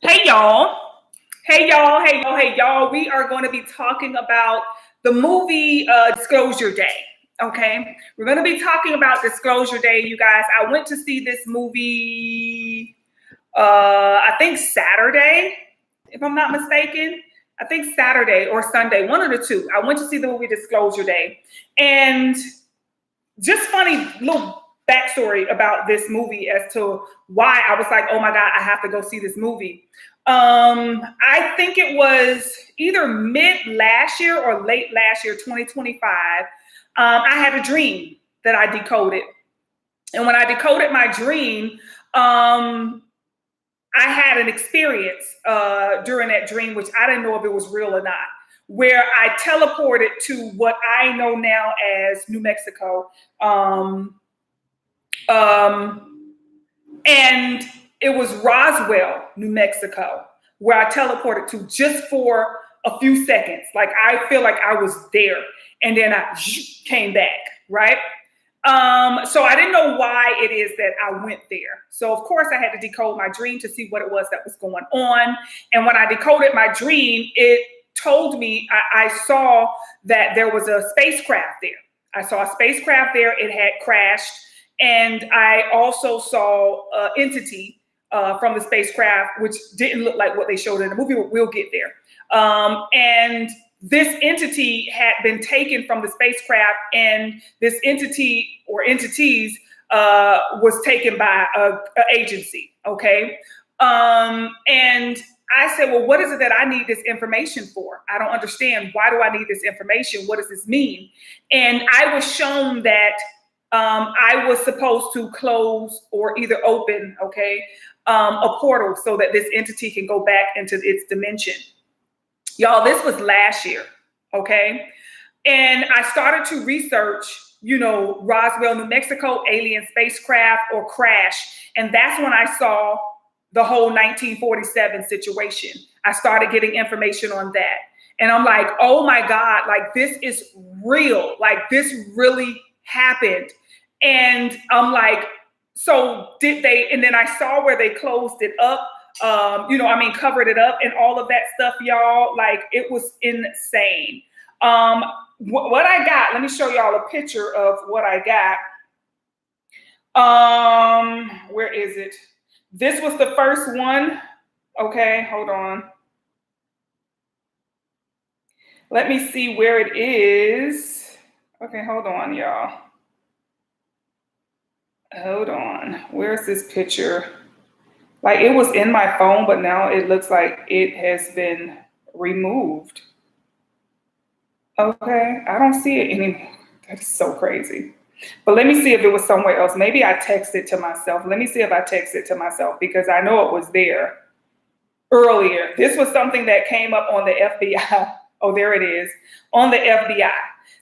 Hey y'all. Hey y'all. Hey y'all. Hey y'all. We are going to be talking about the movie Disclosure Day. Okay. We're going to be talking about Disclosure Day, you guys. I went to see this movie, I think Saturday, if I'm not mistaken. I think Saturday or Sunday, one of the two. I went to see the movie Disclosure Day. And just funny little backstory about this movie as to why I was like, oh my God, I have to go see this movie. I think it was either mid last year or late last year, 2025. I had a dream that I decoded. And when I decoded my dream, I had an experience during that dream, which I didn't know if it was real or not, where I teleported to what I know now as New Mexico. And it was Roswell, New Mexico, where I teleported to just for a few seconds. Like I feel like I was there, and then I came back, right? So I didn't know why it is that I went there. So of course I had to decode my dream to see what it was that was going on. And when I decoded my dream, it told me I saw that there was a spacecraft there. I saw a spacecraft there. It had crashed. And I also saw an entity from the spacecraft, which didn't look like what they showed in the movie. We'll get there. And this entity had been taken from the spacecraft, and this entity or entities was taken by an agency. Okay. And I said, well, what is it that I need this information for? I don't understand. Why do I need this information? What does this mean? And I was shown that I was supposed to close or either open, okay, a portal so that this entity can go back into its dimension. Y'all, this was last year, okay? And I started to research, Roswell, New Mexico, alien spacecraft or crash. And that's when I saw the whole 1947 situation. I started getting information on that. And I'm like, oh my God, like this is real. Like this really happened. And I'm like, so did they? And then I saw where they closed it up, covered it up and all of that stuff, y'all. Like it was insane. What I got, let me show y'all a picture of what I got. Where is it? This was the first one. Okay, hold on. Let me see where it is. Okay, hold on, y'all. Hold on. Where's this picture? Like it was in my phone, but now it looks like it has been removed. Okay, I don't see it anymore. That's so crazy. But let me see if it was somewhere else. Maybe I texted to myself. Let me see if I texted to myself because I know it was there earlier. This was something that came up on the FBI. Oh, there it is. On the FBI.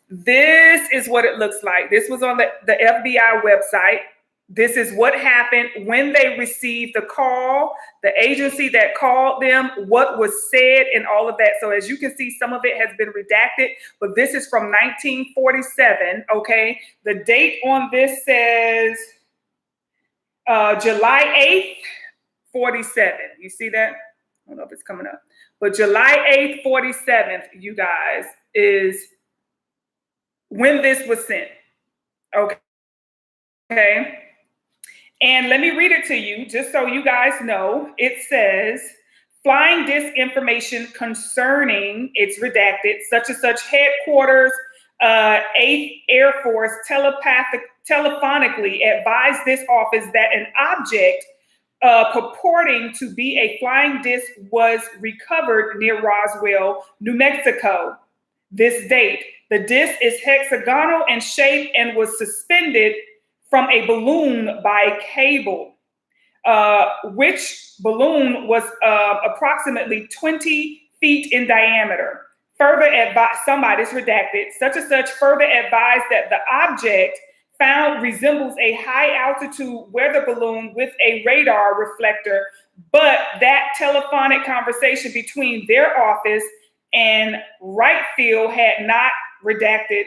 This is what it looks like. This was on the FBI website. This is what happened when they received the call, the agency that called them, what was said, and all of that. So as you can see, some of it has been redacted, but this is from 1947, okay? The date on this says July 8th, 47. You see that? I don't know if it's coming up. But July 8th, 47th, you guys, is when this was sent, okay? And let me read it to you, just so you guys know. It says, flying disinformation concerning, it's redacted, such and such headquarters, 8th Air Force telephonically advised this office that an object purporting to be a flying disc was recovered near Roswell, New Mexico. This date, the disc is hexagonal in shape and was suspended from a balloon by cable, which balloon was approximately 20 feet in diameter. Further advised, somebody's redacted, such and such further advised that the object found resembles a high altitude weather balloon with a radar reflector, but that telephonic conversation between their office and Wright Field had not redacted,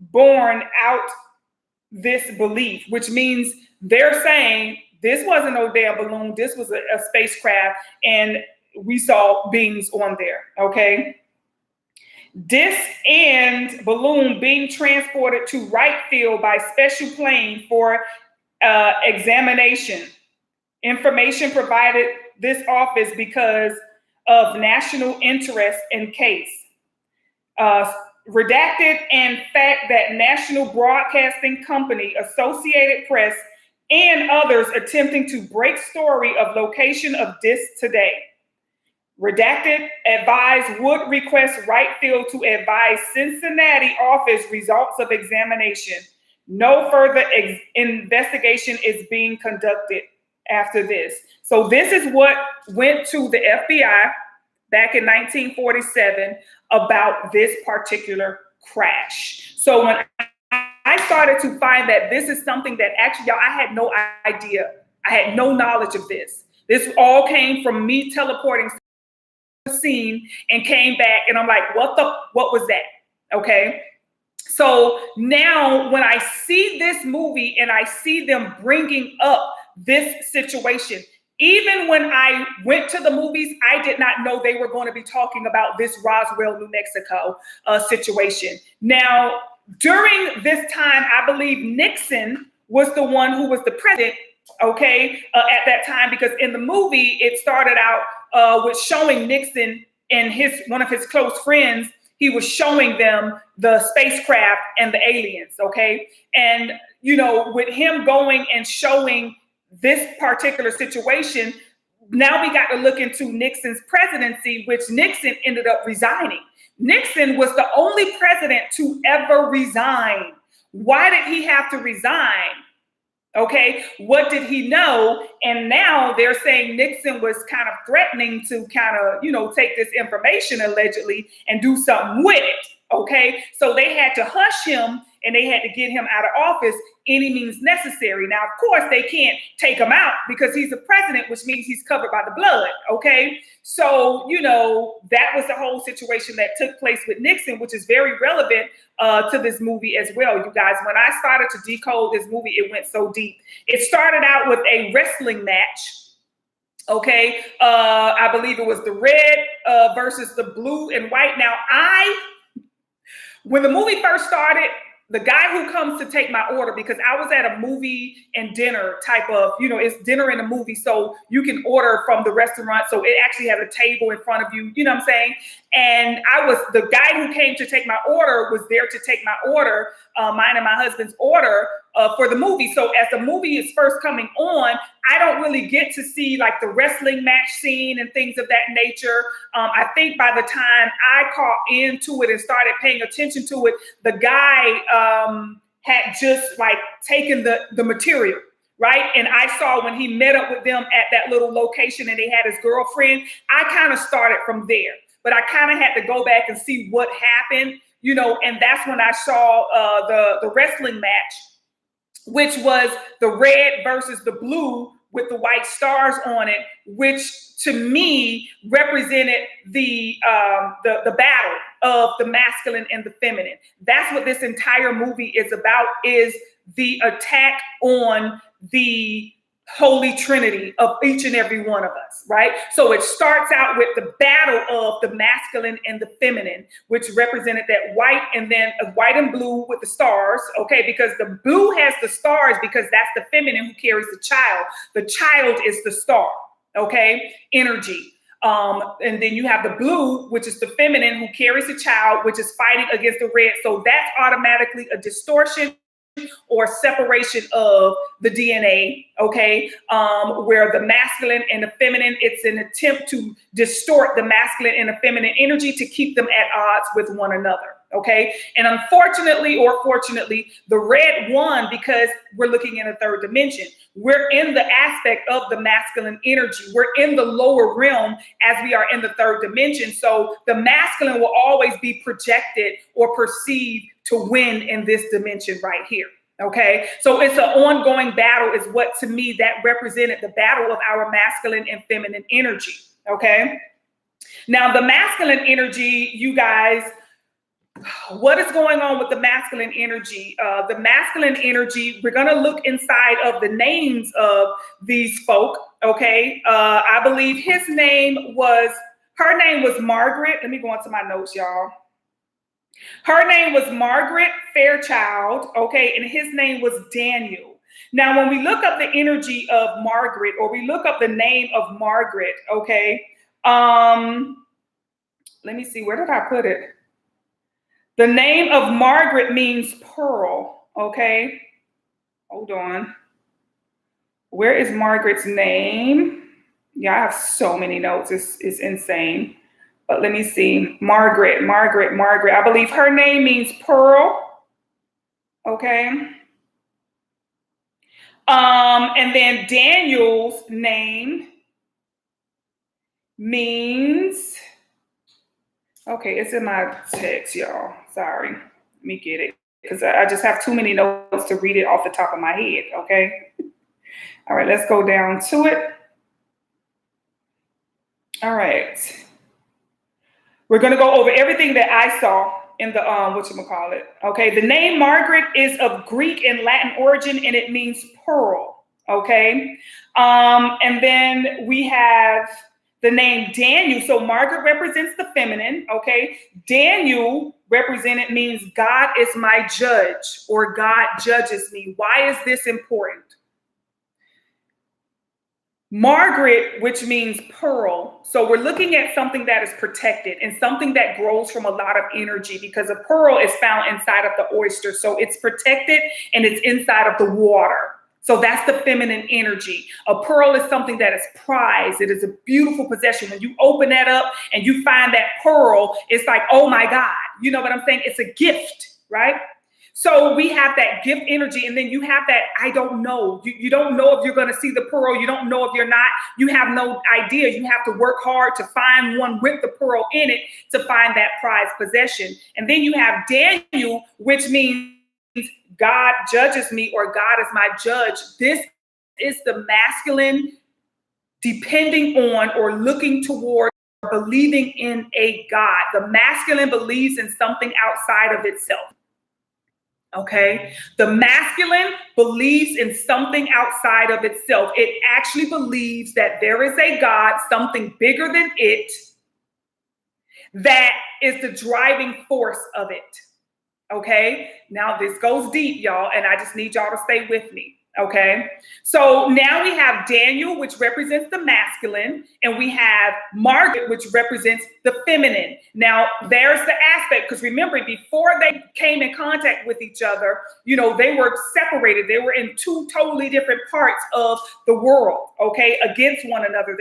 borne out this belief, which means they're saying This wasn't no damn balloon. This was a spacecraft, and we saw beings on there, okay? This and balloon being transported to Wright Field by special plane for examination. Information provided this office because of national interest in case. Redacted and fact that National Broadcasting Company, Associated Press, and others attempting to break story of location of disc today. Redacted, advised would request Wright Field to advise Cincinnati office results of examination. No further investigation is being conducted after this. So this is what went to the FBI back in 1947 about this particular crash. So when I started to find that this is something that actually, y'all, I had no idea. I had no knowledge of this. This all came from me teleporting to the scene and came back, and I'm like, what was that? Okay. So now when I see this movie and I see them bringing up this situation, even when I went to the movies, I did not know they were going to be talking about this Roswell, New Mexico situation. Now, during this time, I believe Nixon was the one who was the president, okay, at that time, because in the movie, it started out with showing Nixon and one of his close friends. He was showing them the spacecraft and the aliens, okay? And, you know, with him going and showing this particular situation, now we got to look into Nixon's presidency, which Nixon ended up resigning. Nixon was the only president to ever resign. Why did he have to resign? Okay, what did he know? And now they're saying Nixon was kind of threatening to kind of, you know, take this information allegedly and do something with it. Okay, so they had to hush him and they had to get him out of office any means necessary. Now, of course, they can't take him out because he's a president, which means he's covered by the blood. Okay, so, you know, that was the whole situation that took place with Nixon, which is very relevant to this movie as well, you guys. When I started to decode this movie, it went so deep. It started out with a wrestling match. Okay, I believe it was the red versus the blue and white. Now, when the movie first started, the guy who comes to take my order, because I was at a movie and dinner type of, you know, it's dinner and a movie, so you can order from the restaurant. So it actually has a table in front of you, you know what I'm saying? And the guy who came to take my order was there to take my order, mine and my husband's order for the movie. So as the movie is first coming on, I don't really get to see like the wrestling match scene and things of that nature. I think by the time I caught into it and started paying attention to it, the guy had just like taken the material, right? And I saw when he met up with them at that little location and they had his girlfriend, I kind of started from there. But I kind of had to go back and see what happened, you know, and that's when I saw the wrestling match, which was the red versus the blue with the white stars on it, which to me represented the battle of the masculine and the feminine. That's what this entire movie is about, is the attack on the Holy Trinity of each and every one of us, right? So it starts out with the battle of the masculine and the feminine, which represented that white, and then a white and blue with the stars, okay? Because the blue has the stars because that's the feminine who carries the child. The child is the star, okay? Energy. And then you have the blue, which is the feminine who carries the child, which is fighting against the red. So that's automatically a distortion or separation of the DNA, okay, where the masculine and the feminine, it's an attempt to distort the masculine and the feminine energy to keep them at odds with one another, okay? And unfortunately or fortunately, the red won because we're looking in a third dimension. We're in the aspect of the masculine energy. We're in the lower realm as we are in the third dimension. So the masculine will always be projected or perceived to win in this dimension right here. Okay, so it's an ongoing battle, is what to me that represented the battle of our masculine and feminine energy. Okay, now the masculine energy, you guys, what is going on with the masculine energy? The masculine energy, we're going to look inside of the names of these folk, okay? I believe her name was Margaret. Let me go into my notes, y'all. Her name was Margaret Fairchild, okay? And his name was Daniel. Now, when we look up the energy of Margaret, or we look up the name of Margaret, okay? Let me see, where did I put it? The name of Margaret means pearl, okay? Hold on. Where is Margaret's name? Yeah, I have so many notes. It's insane. But let me see. Margaret. I believe her name means pearl, okay? And then Daniel's name means, okay, it's in my text, y'all. Sorry. Let me get it, because I just have too many notes to read it off the top of my head, okay? All right, let's go down to it. All right. We're going to go over everything that I saw in the, whatchamacallit. Okay, the name Margaret is of Greek and Latin origin, and it means pearl, okay? And then we have the name Daniel. So Margaret represents the feminine, okay? Daniel represented means God is my judge, or God judges me. Why is this important? Margaret, which means pearl. So we're looking at something that is protected and something that grows from a lot of energy, because a pearl is found inside of the oyster. So it's protected and it's inside of the water. So that's the feminine energy. A pearl is something that is prized. It is a beautiful possession. When you open that up and you find that pearl, it's like, oh my God, you know what I'm saying? It's a gift, right? So we have that gift energy, and then you have that, I don't know. You don't know if you're going to see the pearl. You don't know if you're not. You have no idea. You have to work hard to find one with the pearl in it to find that prized possession. And then you have Daniel, which means God judges me, or God is my judge. This is the masculine depending on or looking toward or believing in a God. The masculine believes in something outside of itself. Okay, the masculine believes in something outside of itself. It actually believes that there is a God, something bigger than it, that is the driving force of it. Okay, now this goes deep, y'all, and I just need y'all to stay with me. Okay, so now we have Daniel, which represents the masculine, and we have Margaret, which represents the feminine. Now, there's the aspect, because remember, before they came in contact with each other, you know, they were separated. They were in two totally different parts of the world, okay, against one another.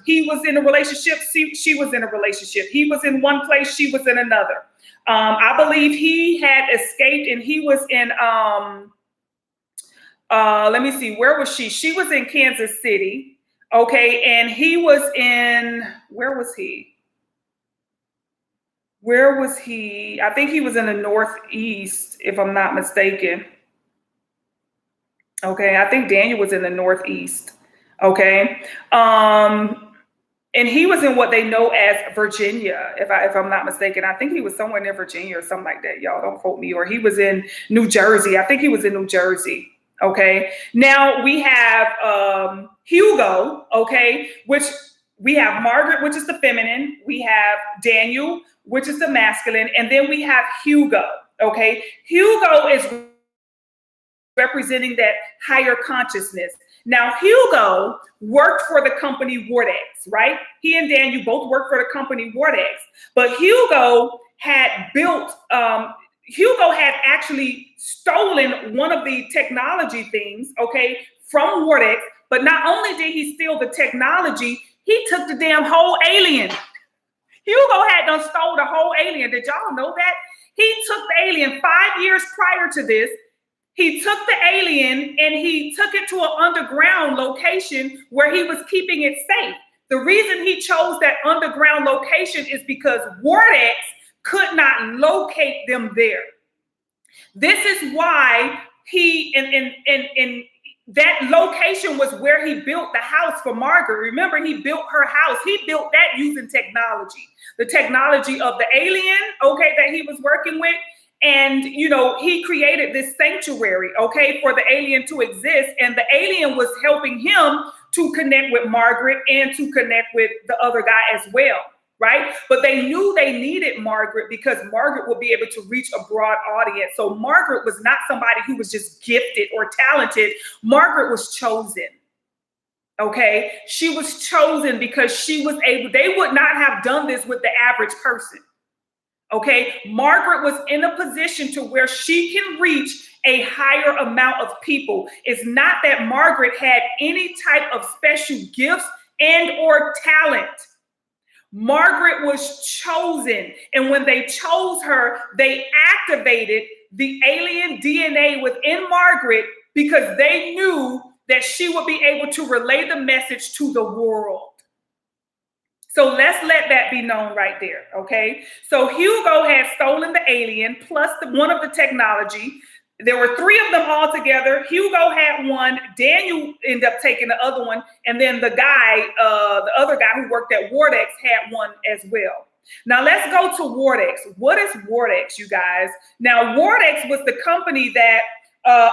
He was in a relationship, she was in a relationship. He was in one place, she was in another. I believe he had escaped, and he was in, let me see, where was she? She was in Kansas City, okay, and he was in, where was he? I think he was in the Northeast, if I'm not mistaken. Okay, I think Daniel was in the Northeast, okay. And he was in what they know as Virginia, if I'm not mistaken. I think he was somewhere near Virginia or something like that. Y'all don't quote me. Or he was in New Jersey. I think he was in New Jersey. Okay. Now we have Hugo. Okay, which we have Margaret, which is the feminine. We have Daniel, which is the masculine, and then we have Hugo. Okay, Hugo is representing that higher consciousness. Now, Hugo worked for the company Vortex, right? He and Daniel both worked for the company Vortex, but Hugo had actually stolen one of the technology things, okay, from Vortex. But not only did he steal the technology, he took the damn whole alien. Hugo had done stole the whole alien. Did y'all know that? He took the alien 5 years prior to this. He took the alien and he took it to an underground location where he was keeping it safe. The reason he chose that underground location is because Vortex could not locate them there. This is why he, and that location was where he built the house for Margaret. Remember, he built her house. He built that using technology, the technology of the alien, okay, that he was working with. And, he created this sanctuary, okay, for the alien to exist. And the alien was helping him to connect with Margaret and to connect with the other guy as well, right? But they knew they needed Margaret because Margaret would be able to reach a broad audience. So Margaret was not somebody who was just gifted or talented. Margaret was chosen. Okay, she was chosen because she was able, they would not have done this with the average person. Okay, Margaret was in a position to where she can reach a higher amount of people. It's not that Margaret had any type of special gifts and or talent. Margaret was chosen. And when they chose her, they activated the alien DNA within Margaret because they knew that she would be able to relay the message to the world. So let's let that be known right there, okay? So Hugo had stolen the alien plus one of the technology. There were 3 of them all together. Hugo had one. Daniel ended up taking the other one. And then the guy, the other guy who worked at Wardex had one as well. Now let's go to Wardex. What is Wardex, you guys? Now Wardex was the company that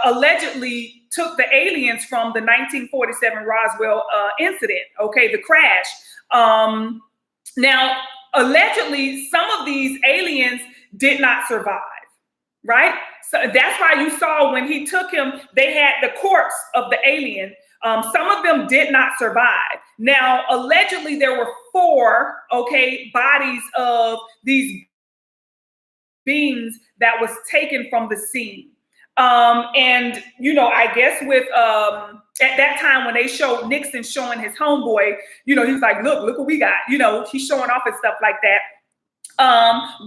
allegedly took the aliens from the 1947 Roswell incident, okay, the crash. Now, allegedly, some of these aliens did not survive, right? So that's why you saw when he took him, they had the corpse of the alien. Some of them did not survive. Now, allegedly, there were 4, okay, bodies of these beings that was taken from the scene. And, I guess with, at that time when they showed Nixon showing his homeboy, he's like, look what we got, he's showing off and stuff like that.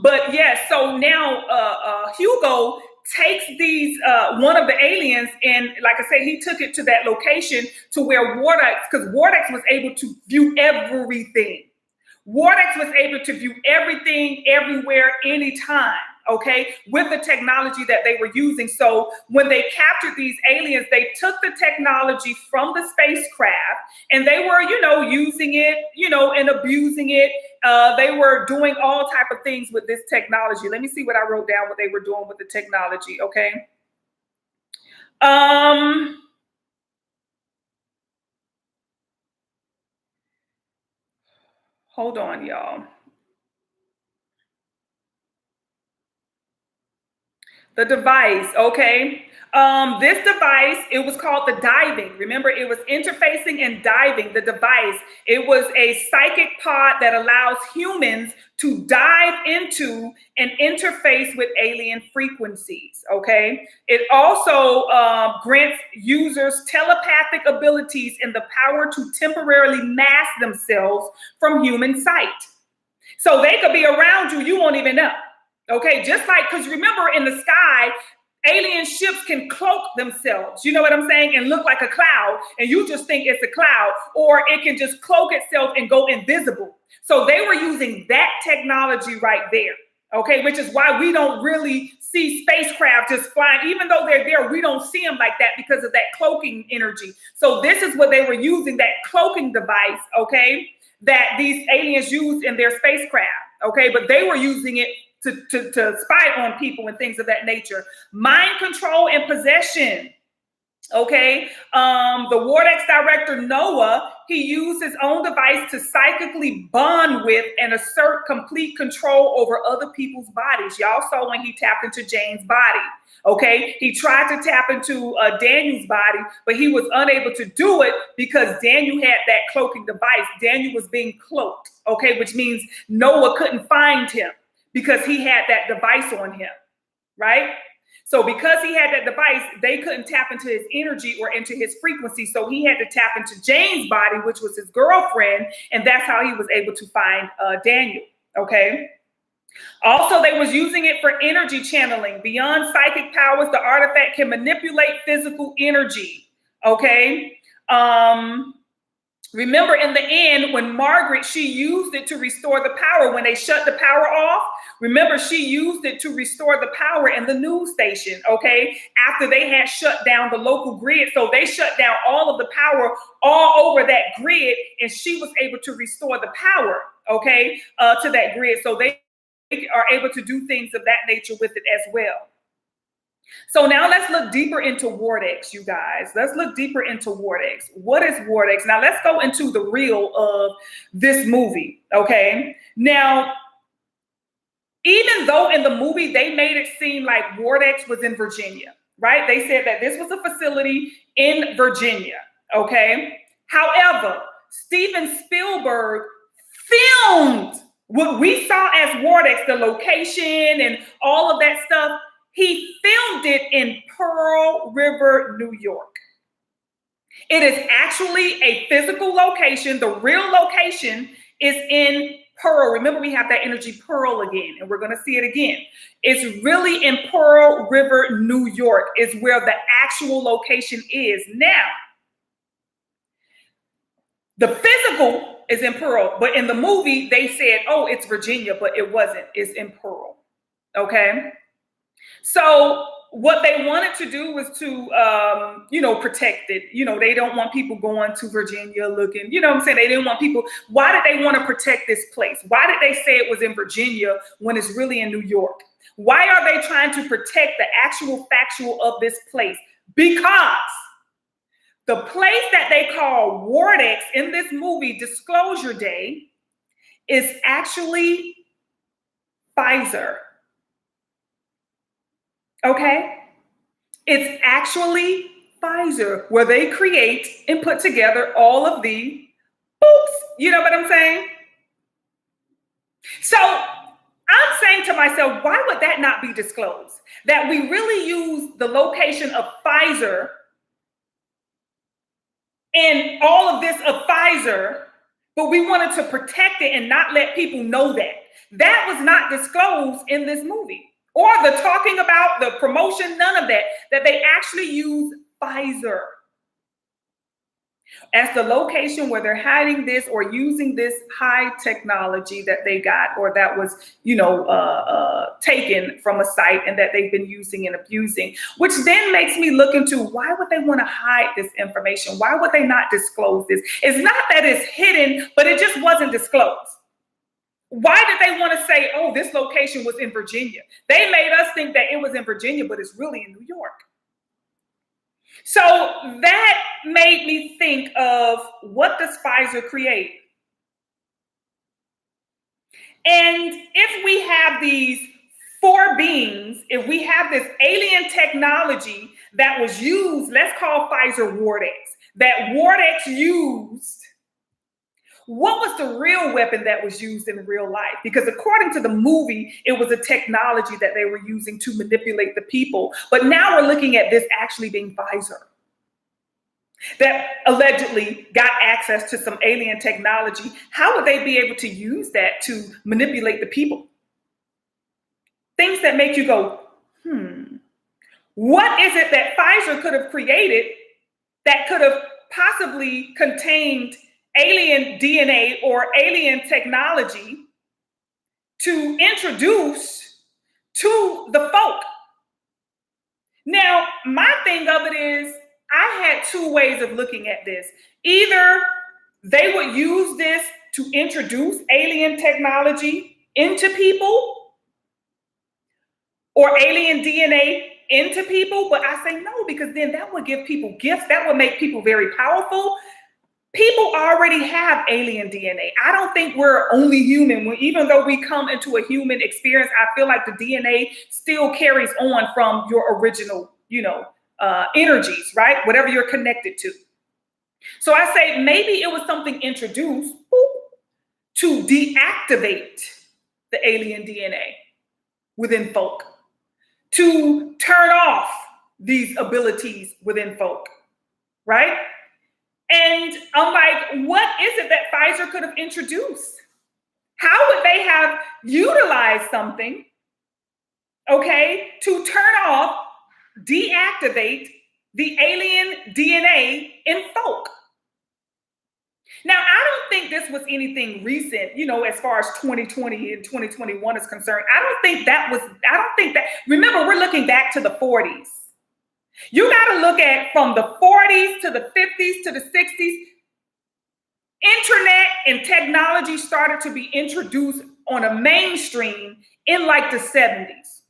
But yeah, so now, Hugo takes these, one of the aliens, and like I said, he took it to that location to where Wardex, because Wardex was able to view everything. Wardex was able to view everything, everywhere, anytime. Okay, with the technology that they were using. So when they captured these aliens, they took the technology from the spacecraft and they were, using it, and abusing it. They were doing all type of things with this technology. Let me see what I wrote down, what they were doing with the technology. Okay. Hold on, y'all. The device, okay. This device, it was called the diving. Remember, it was interfacing and diving, the device. It was a psychic pod that allows humans to dive into and interface with alien frequencies, okay? It also grants users telepathic abilities and the power to temporarily mask themselves from human sight. So they could be around you, you won't even know. Okay, just like, because remember in the sky, alien ships can cloak themselves, you know what I'm saying, and look like a cloud, and you just think it's a cloud, or it can just cloak itself and go invisible. So they were using that technology right there, okay, which is why we don't really see spacecraft just flying. Even though they're there, we don't see them like that because of that cloaking energy. So this is what they were using, that cloaking device, okay, that these aliens used in their spacecraft, okay, but they were using it to spy on people and things of that nature. Mind control and possession. Okay. The Wardex director, Noah, he used his own device to psychically bond with and assert complete control over other people's bodies. Y'all saw when he tapped into Jane's body. Okay. He tried to tap into Daniel's body, but he was unable to do it because Daniel had that cloaking device. Daniel was being cloaked. Okay. Which means Noah couldn't find him, because he had that device on him, right? So because he had that device, they couldn't tap into his energy or into his frequency. So he had to tap into Jane's body, which was his girlfriend. And that's how he was able to find Daniel, okay? Also, they was using it for energy channeling. Beyond psychic powers, the artifact can manipulate physical energy, okay? Remember in the end, when Margaret, she used it to restore the power. When they shut the power off, remember, she used it to restore the power in the news station, okay? after they had shut down the local grid. So they shut down all of the power all over that grid, and she was able to restore the power, okay, to that grid. So they are able to do things of that nature with it as well. So now let's look deeper into Vortex, you guys. Let's look deeper into Vortex. What is Vortex? Now let's go into the real of this movie, okay? Now, even though in the movie they made it seem like Vortex was in Virginia, right? They said that this was a facility in Virginia, okay? However, Steven Spielberg filmed what we saw as Vortex, the location and all of that stuff. He filmed it in Pearl River, New York. It is actually a physical location. The real location is in Pearl. Remember, we have that energy Pearl again, and we're going to see it again. It's really in Pearl River, New York, is where the actual location is. Now, the physical is in Pearl, but in the movie, they said, oh, it's Virginia, but it wasn't. It's in Pearl, okay? So what they wanted to do was to, protect it. They don't want people going to Virginia looking, what I'm saying? They didn't want people. Why did they want to protect this place? Why did they say it was in Virginia when it's really in New York? Why are they trying to protect the actual factual of this place? Because the place that they call Vortex in this movie, Disclosure Day, is actually Pfizer. Okay? It's actually Pfizer, where they create and put together all of the books. You know what I'm saying? So I'm saying to myself, why would that not be disclosed? That we really use the location of Pfizer and all of this of Pfizer, but we wanted to protect it and not let people know that. That was not disclosed in this movie. Or the talking about, the promotion, none of that, that they actually use Pfizer as the location where they're hiding this or using this high technology that they got or that was, taken from a site and that they've been using and abusing, which then makes me look into why would they want to hide this information? Why would they not disclose this? It's not that it's hidden, but it just wasn't disclosed. Why did they want to say, oh, this location was in Virginia? They made us think that it was in Virginia, but it's really in New York. So that made me think of, what does Pfizer create? And if we have these four beings, if we have this alien technology that was used, let's call Pfizer Vortex, that Vortex used, what was the real weapon that was used in real life? Because according to the movie, it was a technology that they were using to manipulate the people. But now we're looking at this actually being Pfizer, that allegedly got access to some alien technology. How would they be able to use that to manipulate the people? Things that make you go, what is it that Pfizer could have created that could have possibly contained alien DNA or alien technology to introduce to the folk? Now, my thing of it is, I had two ways of looking at this. Either they would use this to introduce alien technology into people or alien DNA into people, but I say no, because then that would give people gifts. That would make people very powerful. People already have alien DNA. I don't think we're only human. Even though we come into a human experience, I feel like the DNA still carries on from your original, energies, right? Whatever you're connected to. So I say maybe it was something introduced to deactivate the alien DNA within folk, to turn off these abilities within folk, right? And I'm like, what is it that Pfizer could have introduced? How would they have utilized something, okay, to turn off, deactivate the alien DNA in folk? Now, I don't think this was anything recent, as far as 2020 and 2021 is concerned. I don't think that, remember, we're looking back to the 40s. You got to look at from the 40s to the 50s to the 60s. Internet and technology started to be introduced on a mainstream in like the 70s.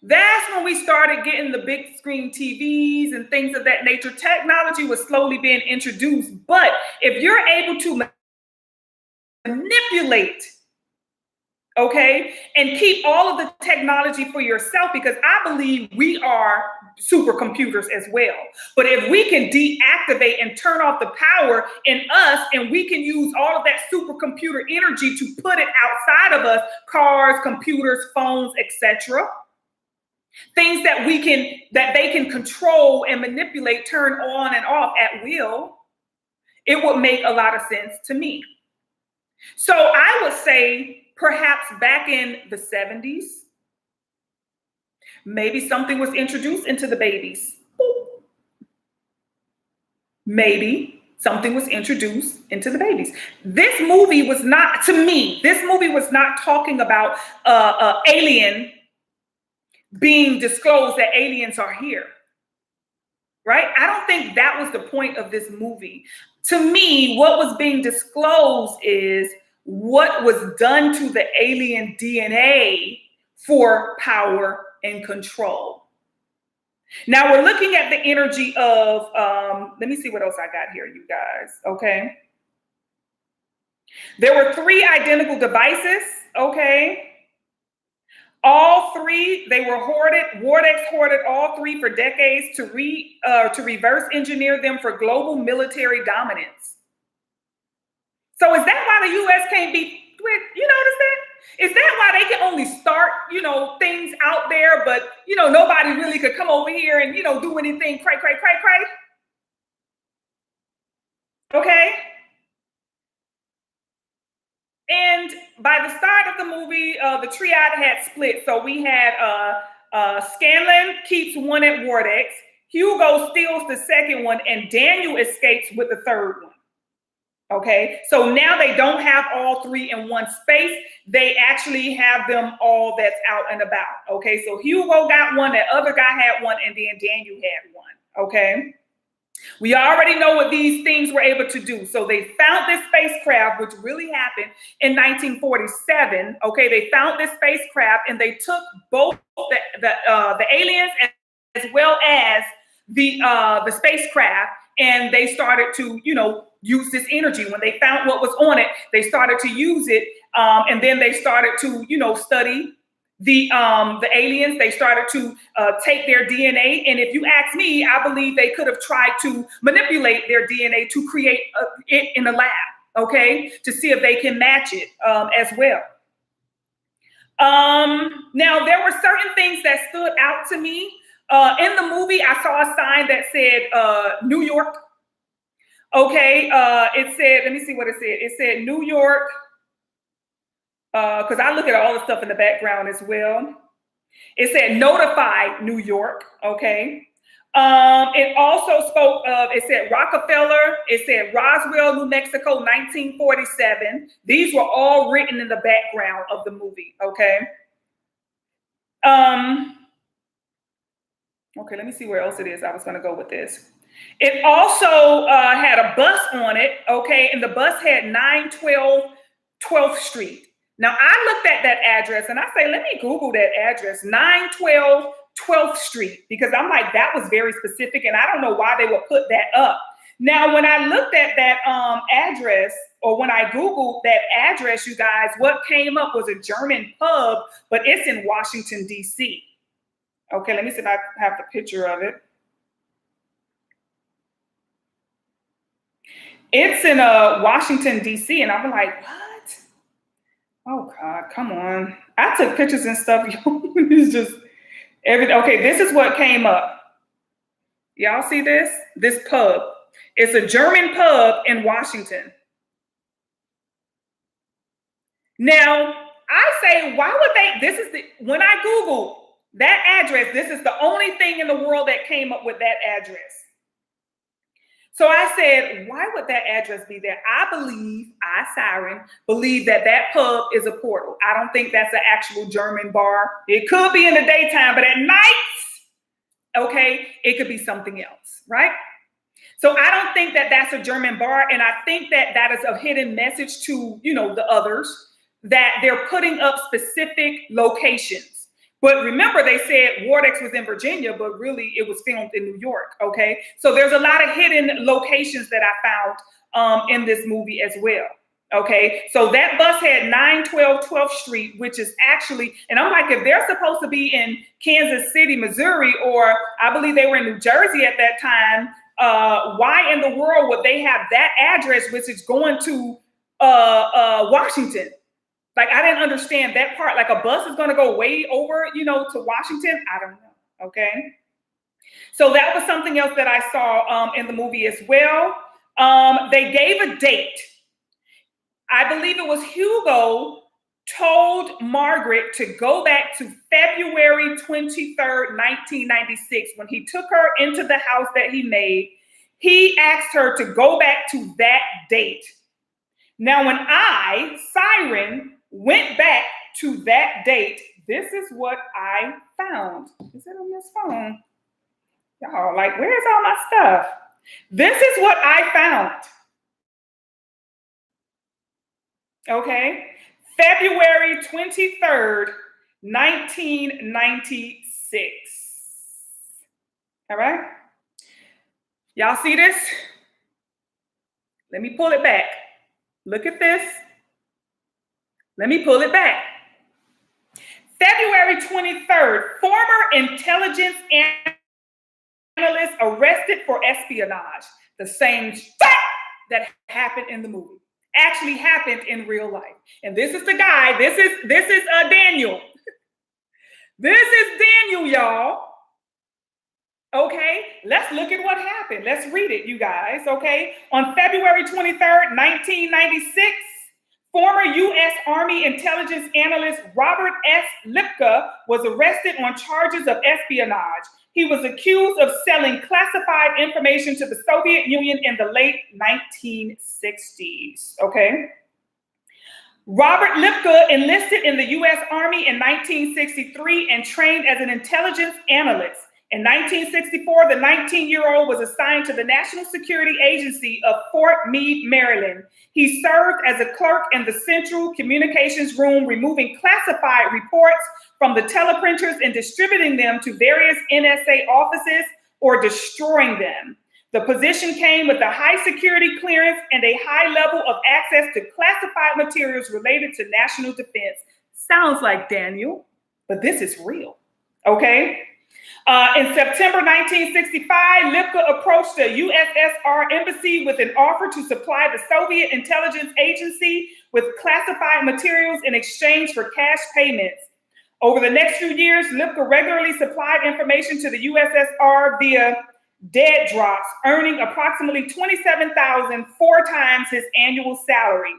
That's when we started getting the big screen TVs and things of that nature. Technology was slowly being introduced. But if you're able to manipulate, okay, and keep all of the technology for yourself, because I believe we are supercomputers as well. But if we can deactivate and turn off the power in us, and we can use all of that supercomputer energy to put it outside of us, cars, computers, phones, etc., things that they can control and manipulate, turn on and off at will, it would make a lot of sense to me. So I would say perhaps back in the 70s, maybe something was introduced into the babies. Maybe something was introduced into the babies. This movie was not, to me, this movie was not talking about alien being disclosed, that aliens are here, right? I don't think that was the point of this movie. To me, what was being disclosed is what was done to the alien DNA for power and control. Now we're looking at the energy of, let me see what else I got here, you guys, okay? There were 3 identical devices, okay? All 3, they were hoarded. Wardex hoarded all 3 for decades to reverse engineer them for global military dominance. So is that why the U.S. can't be, you notice that? Is that why they can only start, things out there, but, nobody really could come over here and, do anything cray. Okay? And by the start of the movie, the triad had split. So we had Scanlan keeps one at Wardex, Hugo steals the second one, and Daniel escapes with the third one. Okay, so now they don't have all 3 in one space. They actually have them all that's out and about. Okay, so Hugo got one, that other guy had one, and then Daniel had one. Okay, we already know what these things were able to do. So they found this spacecraft, which really happened in 1947. Okay, they found this spacecraft, and they took both the aliens as well as the spacecraft, and they started to, use this energy. When they found what was on it, they started to use it, and then they started to, study the aliens. They started to take their DNA, and if you ask me, I believe they could have tried to manipulate their DNA to create it in a lab, okay, to see if they can match it as well. Now, there were certain things that stood out to me. In the movie, I saw a sign that said New York. Okay, it said, let me see what it said. It said New York, because I look at all the stuff in the background as well. It said notify New York, okay. It also spoke of, it said Rockefeller, it said Roswell, New Mexico, 1947. These were all written in the background of the movie, okay. Okay, let me see where else it is. I was going to go with this. It also had a bus on it, okay, and the bus had 912 12th Street. Now, I looked at that address, and I say, let me Google that address, 912 12th Street, because I'm like, that was very specific, and I don't know why they would put that up. Now, when I looked at that address, or when I Googled that address, you guys, what came up was a German pub, but it's in Washington, D.C. Okay, let me see if I have the picture of it. It's in Washington, D.C., and I'm like, what? Oh, God, come on. I took pictures and stuff. It's just everything. Okay, this is what came up. Y'all see this? This pub. It's a German pub in Washington. Now, I say, why would they, when I Googled that address, this is the only thing in the world that came up with that address. So I said, why would that address be there? Sighren, believe that pub is a portal. I don't think that's an actual German bar. It could be in the daytime, but at night, Okay, it could be something else, right? So I don't think that that's a German bar, and I think that that is a hidden message to, you know, the others, that they're putting up specific locations. But remember, they said Wardex was in Virginia, but really it was filmed in New York. Okay, so there's a lot of hidden locations that I found in this movie as well. Okay, so that bus had 912 12th Street, which is actually, and I'm like, if they're supposed to be in Kansas City, Missouri, or I believe they were in New Jersey at that time, why in the world would they have that address, which is going to Washington? Like, I didn't understand that part. Like, a bus is going to go way over, you know, to Washington. I don't know. Okay. So that was something else that I saw in the movie as well. They gave a date. I believe it was Hugo told Margaret to go back to February 23rd, 1996, when he took her into the house that he made. He asked her to go back to that date. Now, when I, Sighren, went back to that date, this is what I found. Is it on this phone? Y'all, like, where's all my stuff? This is what I found. Okay, February 23rd, 1996. All right, y'all see this? Let me pull it back. Look at this. Let me pull it back. February 23rd, former intelligence analyst arrested for espionage. The same stuff that happened in the movie actually happened in real life. And this is the guy. This is Daniel. This is Daniel, y'all. Okay, let's look at what happened. Let's read it, you guys. Okay, on February 23rd, 1996, former U.S. Army intelligence analyst Robert S. Lipka was arrested on charges of espionage. He was accused of selling classified information to the Soviet Union in the late 1960s. Okay. Robert Lipka enlisted in the U.S. Army in 1963 and trained as an intelligence analyst. In 1964, the 19-year-old was assigned to the National Security Agency of Fort Meade, Maryland. He served as a clerk in the Central Communications Room, removing classified reports from the teleprinters and distributing them to various NSA offices or destroying them. The position came with a high security clearance and a high level of access to classified materials related to national defense. Sounds like Daniel, but this is real. Okay. In September 1965, Lipka approached the USSR embassy with an offer to supply the Soviet intelligence agency with classified materials in exchange for cash payments. Over the next few years, Lipka regularly supplied information to the USSR via dead drops, earning approximately $27,000, 4 times his annual salary.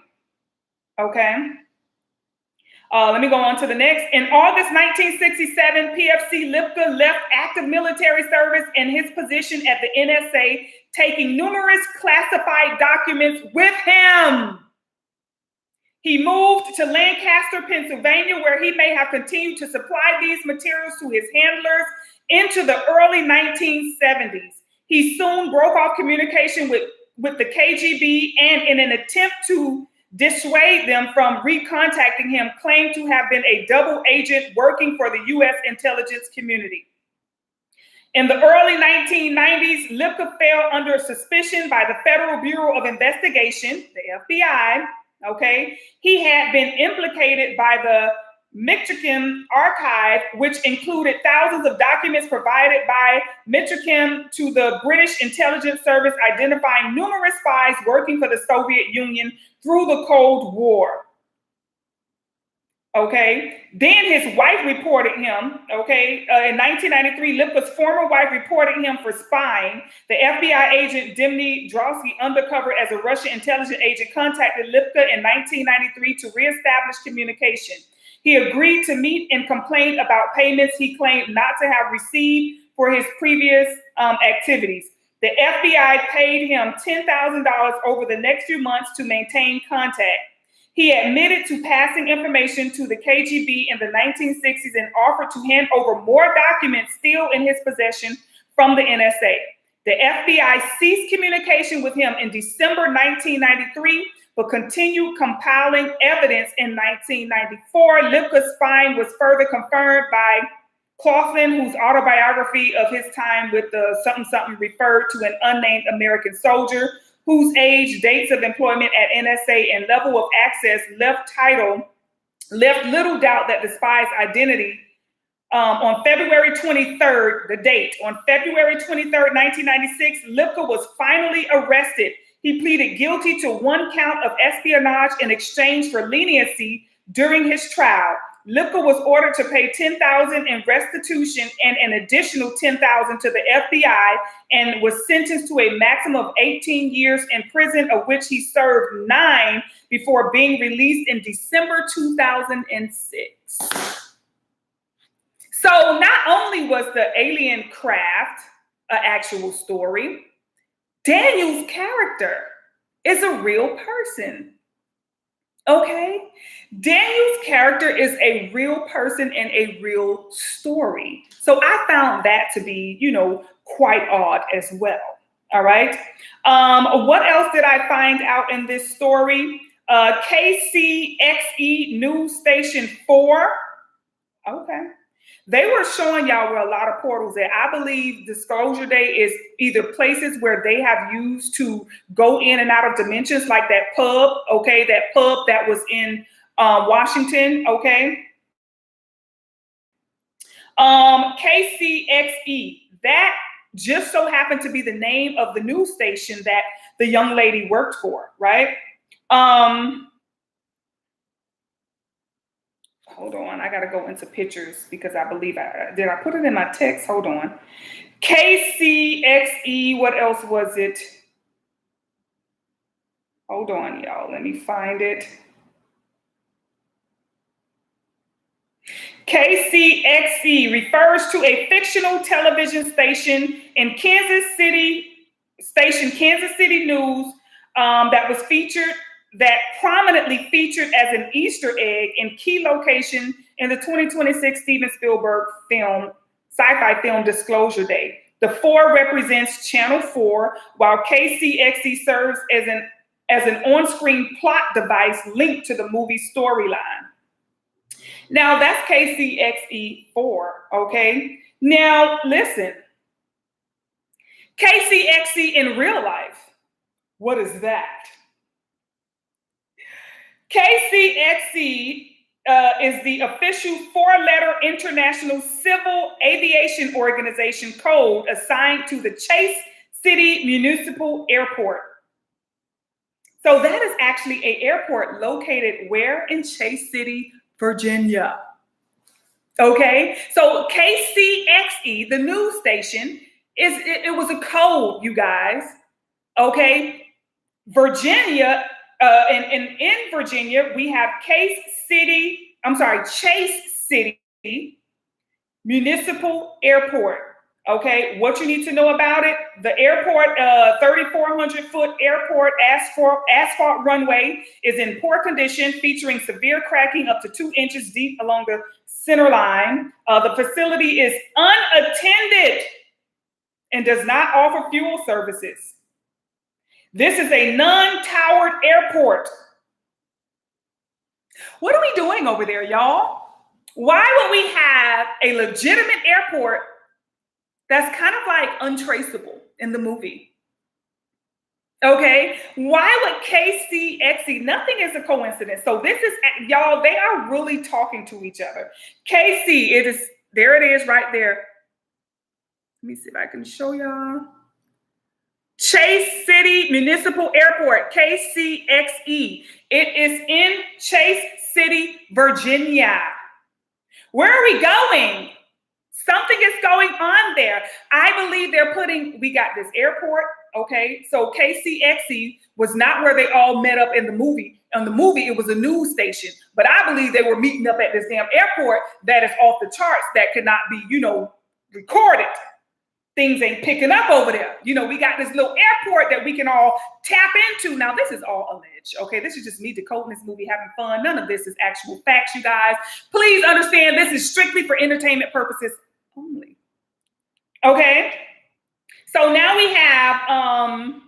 Okay. Let me go on to the next. In August 1967, PFC Lipka left active military service in his position at the NSA, taking numerous classified documents with him. He moved to Lancaster, Pennsylvania, where he may have continued to supply these materials to his handlers into the early 1970s. He soon broke off communication with the KGB, and in an attempt to dissuade them from recontacting him, claimed to have been a double agent working for the U.S. intelligence community. In the early 1990s, Lipka fell under suspicion by the Federal Bureau of Investigation, the FBI. Okay, he had been implicated by the Mitrokin archive, which included thousands of documents provided by Mitrokin to the British intelligence service, identifying numerous spies working for the Soviet Union through the Cold War. Okay, then his wife reported him. Okay, in 1993, Lipka's former wife reported him for spying. The FBI agent Dimny Drosky, undercover as a Russian intelligence agent, contacted Lipka in 1993 to reestablish communication. He agreed to meet and complained about payments he claimed not to have received for his previous activities. The FBI paid him $10,000 over the next few months to maintain contact. He admitted to passing information to the KGB in the 1960s and offered to hand over more documents still in his possession from the NSA. The FBI ceased communication with him in December 1993, but continued compiling evidence in 1994. Lipka's find was further confirmed by Coughlin, whose autobiography of his time with the something referred to an unnamed American soldier whose age, dates of employment at NSA, and level of access left little doubt that the spy's identity. On February 23rd, the date, on February 23rd, 1996, Lipka was finally arrested. He pleaded guilty to one count of espionage in exchange for leniency during his trial. Lipka was ordered to pay $10,000 in restitution and an additional $10,000 to the FBI, and was sentenced to a maximum of 18 years in prison, of which he served 9 before being released in December 2006. So not only was the alien craft an actual story, Daniel's character is a real person. Okay? Daniel's character is a real person and a real story. So I found that to be, quite odd as well. All right? What else did I find out in this story? KCXE News Station 4. Okay. They were showing y'all where a lot of portals at. I believe Disclosure Day is either places where they have used to go in and out of dimensions, like that pub, okay? That pub that was in Washington, okay? KCXE, that just so happened to be the name of the news station that the young lady worked for, right? Hold on, I gotta go into pictures because I believe did I put it in my text? Hold on. KCXE, what else was it? Hold on, y'all, let me find it. KCXE refers to a fictional television station in Kansas City News that was featured, that prominently featured as an Easter egg in key location in the 2026 Steven Spielberg sci-fi film Disclosure Day. The 4 represents Channel 4, while KCXE serves as an on-screen plot device linked to the movie storyline. Now that's KCXE 4, okay? Now listen, KCXE in real life, what is that? KCXE is the official 4-letter international civil aviation organization code assigned to the Chase City Municipal Airport. So that is actually an airport located where? In Chase City, Virginia. Okay, so KCXE, the news station, it was a code, you guys. Okay, Virginia. In Virginia, we have Chase City Municipal Airport. Okay, what you need to know about it: the airport, 3,400-foot airport asphalt runway is in poor condition, featuring severe cracking up to 2 inches deep along the center line. The facility is unattended and does not offer fuel services. This is a non-towered airport. What are we doing over there, y'all? Why would we have a legitimate airport that's kind of like untraceable in the movie? Okay, why would KCXE? Nothing is a coincidence. So this is, y'all, they are really talking to each other. KC, there it is right there. Let me see if I can show y'all. Chase City Municipal Airport, KCXE. It is in Chase City, Virginia. Where are we going? Something is going on there. I believe we got this airport, okay? So KCXE was not where they all met up in the movie. In the movie, it was a news station. But I believe they were meeting up at this damn airport that is off the charts, that could not be, recorded. things ain't picking up over there. You know, we got this little airport that we can all tap into. Now, this is all alleged, okay? This is just me decoding this movie, having fun. None of this is actual facts, you guys. Please understand this is strictly for entertainment purposes only, okay? So now we have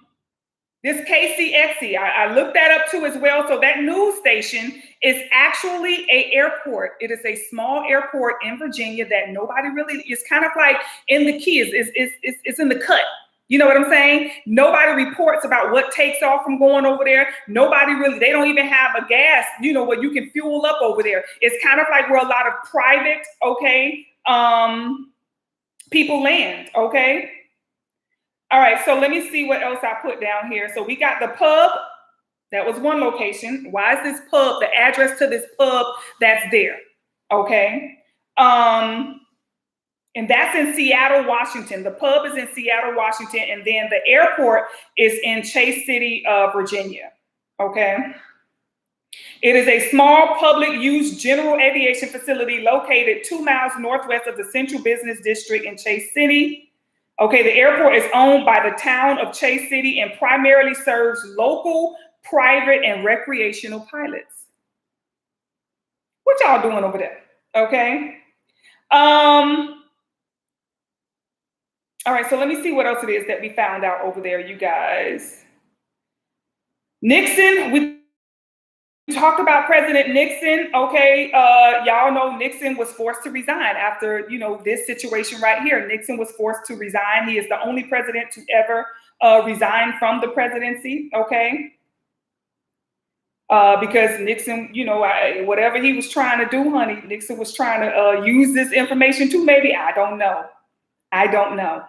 this KCXC. I looked that up too as well. So that news station is actually an airport. It is a small airport in Virginia that nobody really is kind of like in the key. It's in the cut. You know what I'm saying? Nobody reports about what takes off from going over there. Nobody really, they don't even have a gas, you know, where you can fuel up over there. It's kind of like where a lot of private, okay, people land, okay? All right, so let me see what else I put down here. So we got the pub. That was one location. Why is this pub, the address to this pub that's there? Okay. And that's in Seattle, Washington. The pub is in Seattle, Washington. And then the airport is in Chase City, Virginia. Okay. It is a small public use general aviation facility located 2 miles northwest of the central business district in Chase City. Okay, the airport is owned by the town of Chase City and primarily serves local, private, and recreational pilots. What y'all doing over there? Okay. All right, so let me see what else it is that we found out over there, you guys. Nixon, we talked about President Nixon. Okay, y'all know Nixon was forced to resign after, you know, this situation right here. Nixon was forced to resign. He is the only president to ever resign from the presidency, okay? Because Nixon, you know, whatever he was trying to do, honey, Nixon was trying to use this information too, maybe. I don't know. I don't know.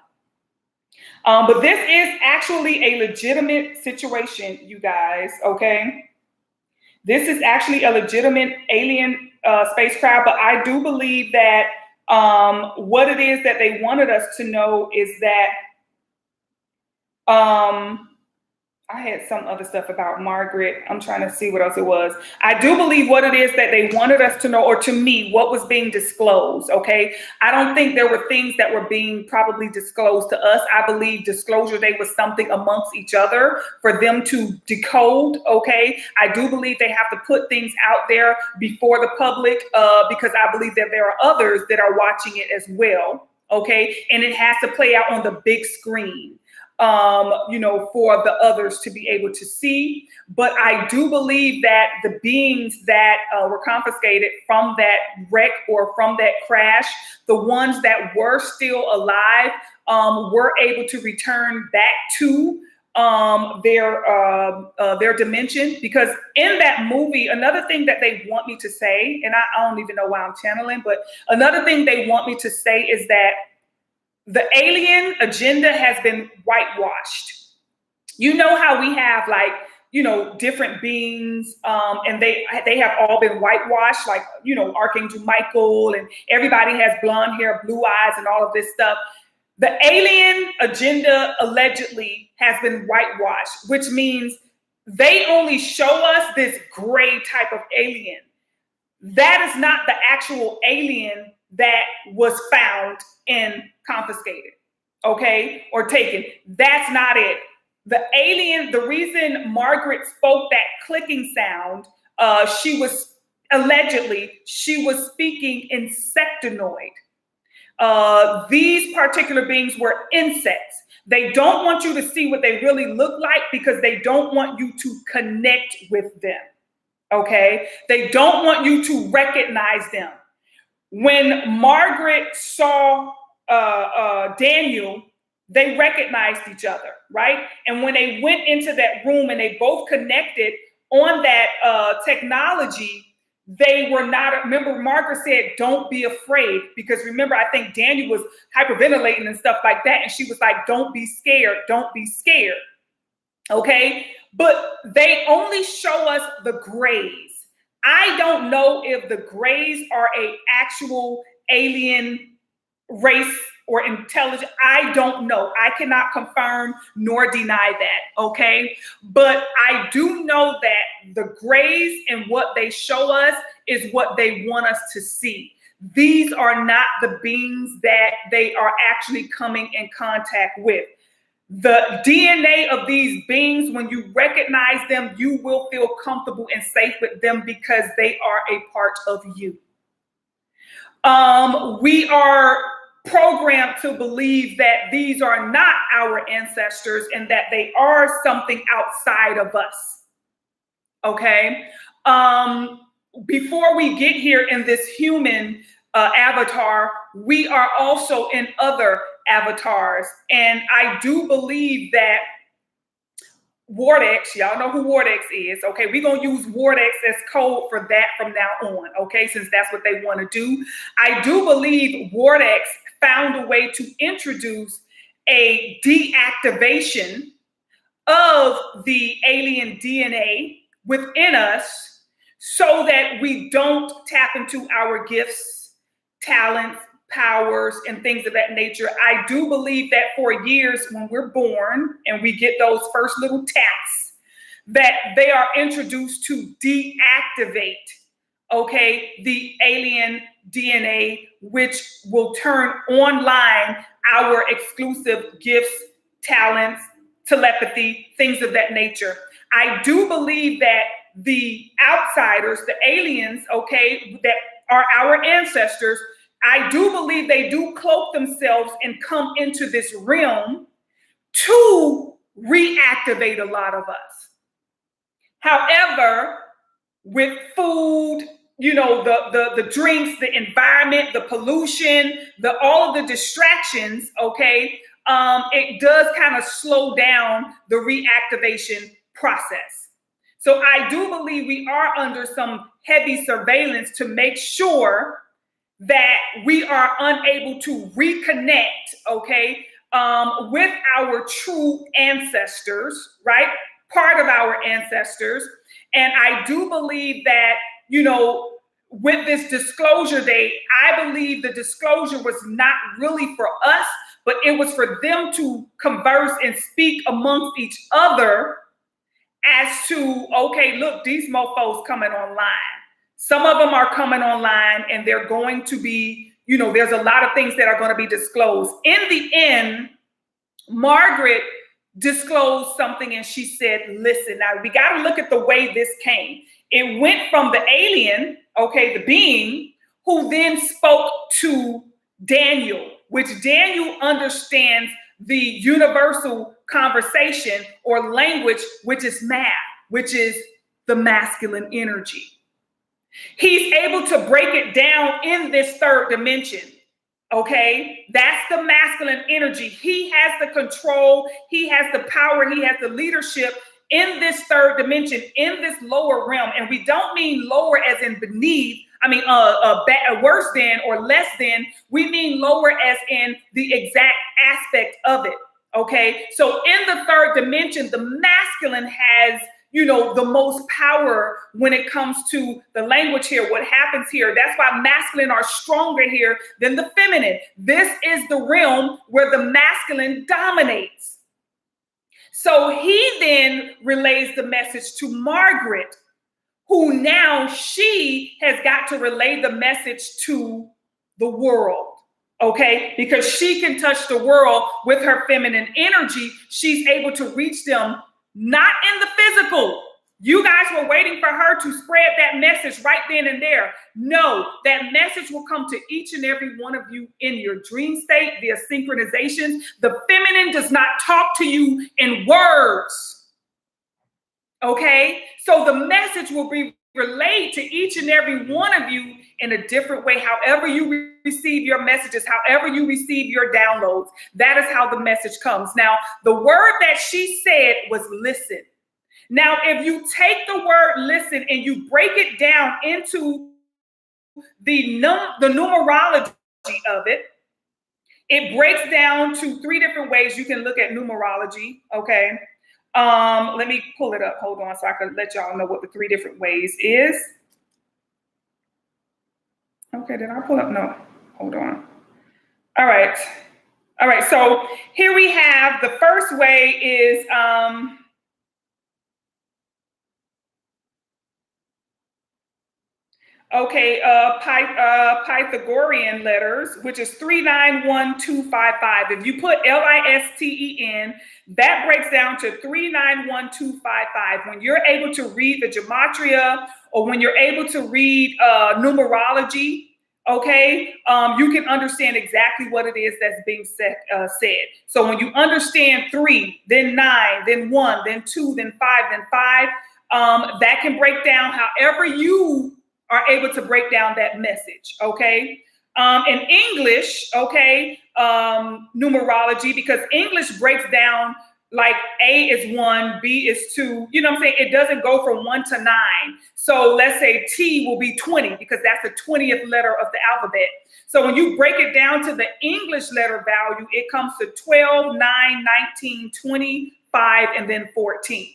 But this is actually a legitimate situation, you guys, okay? This is actually a legitimate alien spacecraft, but I do believe that what it is that they wanted us to know is that I had some other stuff about Margaret. I'm trying to see what else it was. I do believe what it is that they wanted us to know, or to me, what was being disclosed, okay? I don't think there were things that were being probably disclosed to us. I believe disclosure day was something amongst each other for them to decode, okay? I do believe they have to put things out there before the public because I believe that there are others that are watching it as well, okay? And it has to play out on the big screen. You know, for the others to be able to see. But I do believe that the beings that were confiscated from that wreck or from that crash, the ones that were still alive, were able to return back to their dimension. Because in that movie, another thing that they want me to say, and I don't even know why I'm channeling, but another thing they want me to say is that the alien agenda has been whitewashed. You know how we have, like, you know, different beings, and they have all been whitewashed, like, you know, Archangel Michael, and everybody has blonde hair, blue eyes, and all of this stuff. The alien agenda allegedly has been whitewashed, which means they only show us this gray type of alien. That is not the actual alien that was found and confiscated, okay, or taken. That's not it. The alien, the reason Margaret spoke that clicking sound, she was speaking insectoid. These particular beings were insects. They don't want you to see what they really look like because they don't want you to connect with them, okay? They don't want you to recognize them. When Margaret saw Daniel, they recognized each other, right? And when they went into that room and they both connected on that technology, they were not, remember Margaret said, don't be afraid. Because remember, I think Daniel was hyperventilating and stuff like that. And she was like, don't be scared, don't be scared. Okay, but they only show us the grays. I don't know if the grays are an actual alien race or intelligence. I don't know. I cannot confirm nor deny that, okay? But I do know that the grays and what they show us is what they want us to see. these are not the beings that they are actually coming in contact with. The DNA of these beings, when you recognize them, you will feel comfortable and safe with them because they are a part of you. We are programmed to believe that these are not our ancestors and that they are something outside of us. Okay? Before we get here in this human avatar, we are also in other avatars. And I do believe that Vortex, y'all know who Vortex is. Okay, we're going to use Vortex as code for that from now on. Okay, since that's what they want to do. I do believe Vortex found a way to introduce a deactivation of the alien DNA within us so that we don't tap into our gifts, talents, powers, and things of that nature. I do believe that for years when we're born and we get those first little taps, that they are introduced to deactivate, okay, the alien DNA, which will turn online our exclusive gifts, talents, telepathy, things of that nature. I do believe that the outsiders, the aliens, okay, that are our ancestors, I do believe they do cloak themselves and come into this realm to reactivate a lot of us. However, with food, you know, the drinks, the environment, the pollution, all of the distractions, okay, it does kind of slow down the reactivation process. So I do believe we are under some heavy surveillance to make sure that we are unable to reconnect, okay, with our true ancestors, right? Part of our ancestors. And I do believe that, you know, with this disclosure date, I believe the disclosure was not really for us, but it was for them to converse and speak amongst each other as to, okay, look, these mofos coming online. Some of them are coming online and they're going to be, you know, there's a lot of things that are going to be disclosed. In the end, Margaret disclosed something and she said, listen, now we got to look at the way this came. It went from the alien, okay, the being, who then spoke to Daniel, which Daniel understands the universal conversation or language, which is math, which is the masculine energy. He's able to break it down in this third dimension. Okay, that's the masculine energy. He has the control, he has the power, he has the leadership in this third dimension, in this lower realm. And we don't mean lower as in beneath, I mean, worse than or less than. We mean lower as in the exact aspect of it. Okay, so in the third dimension, the masculine has, you know, the most power when it comes to the language here, what happens here. That's why masculine are stronger here than the feminine. This is the realm where the masculine dominates. So he then relays the message to Margaret, who now she has got to relay the message to the world. Okay, because she can touch the world with her feminine energy. She's able to reach them, not in the physical. You guys were waiting for her to spread that message right then and there. No, that message will come to each and every one of you in your dream state via synchronizations. The feminine does not talk to you in words. Okay, so the message will be relayed to each and every one of you in a different way. However you receive your messages, however you receive your downloads, that is how the message comes. Now, the word that she said was listen. Now, if you take the word listen and you break it down into the numerology of it, it breaks down to 3 different ways you can look at numerology, okay? Let me pull it up. Hold on so I can let y'all know what the 3 different ways is. Okay, did I pull up? No, hold on. All right. All right, so here we have the first way is, Okay, Pythagorean letters, which is 391255. If you put LISTEN, that breaks down to 391255. When you're able to read the gematria, or when you're able to read numerology, okay, you can understand exactly what it is that's being said. So when you understand 3, then 9, then 1, then 2, then 5, then 5, that can break down however you are able to break down that message, okay? In English, okay, numerology, because English breaks down like A is 1, B is 2, you know what I'm saying? It doesn't go from 1 to 9. So let's say T will be 20 because that's the 20th letter of the alphabet. So when you break it down to the English letter value, it comes to 12, 9, 19, 25, and then 14.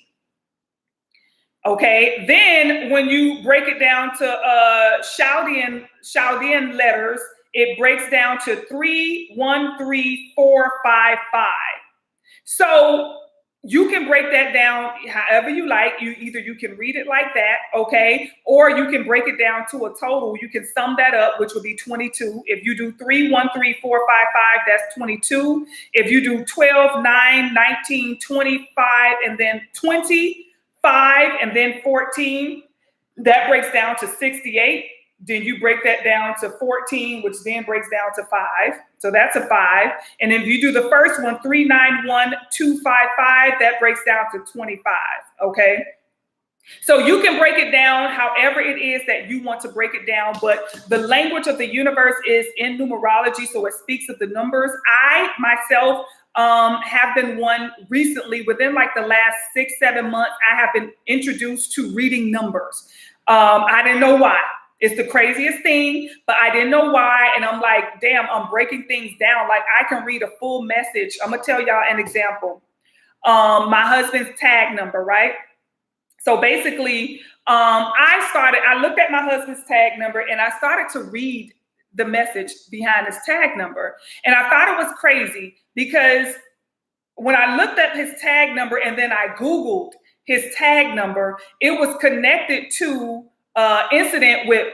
Okay, then when you break it down to Chaldean letters, it breaks down to 3, 1, 3, 4, 5, 5. So you can break that down however you like. You can read it like that, okay, or you can break it down to a total. You can sum that up, which would be 22. If you do 3, 1, 3, 4, 5, 5, that's 22. If you do 12, 9, 19, 25, and then 20, 5, and then 14, that breaks down to 68. Then you break that down to 14, which then breaks down to 5. So that's a 5. And if you do the first one, 3, 9, 1, 2, 5, 5, that breaks down to 25. Okay. So you can break it down however it is that you want to break it down, but the language of the universe is in numerology, so it speaks of the numbers. I myself have been one recently, within like the last 6-7 months, I have been introduced to reading numbers. I didn't know why. It's the craziest thing, but I didn't know why. And I'm like, damn, I'm breaking things down. Like I can read a full message. I'm gonna tell y'all an example. My husband's tag number, right? So basically, I looked at my husband's tag number and I started to read the message behind his tag number. And I thought it was crazy because when I looked at his tag number and then I Googled his tag number, it was connected to incident with,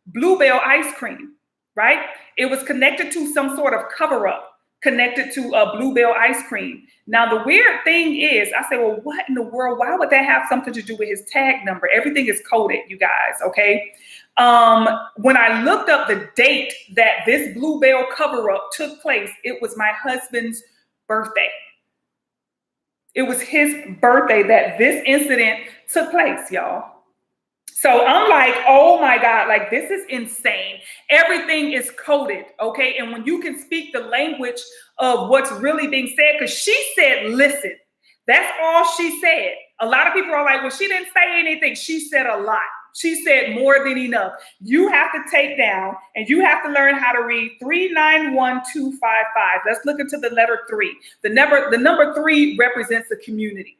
Bluebell ice cream, right? It was connected to some sort of cover up, connected to Bluebell ice cream. Now, the weird thing is, I said, well, what in the world? Why would that have something to do with his tag number? Everything is coded, you guys, okay? When I looked up the date that this Bluebell cover-up took place, it was my husband's birthday. It was his birthday that this incident took place, y'all. So I'm like, oh my God, like this is insane. Everything is coded, okay? And when you can speak the language of what's really being said, because she said, listen, that's all she said. A lot of people are like, well, she didn't say anything. She said a lot. She said more than enough. You have to take down and you have to learn how to read 391255. Let's look into the letter 3. The number 3 represents a community.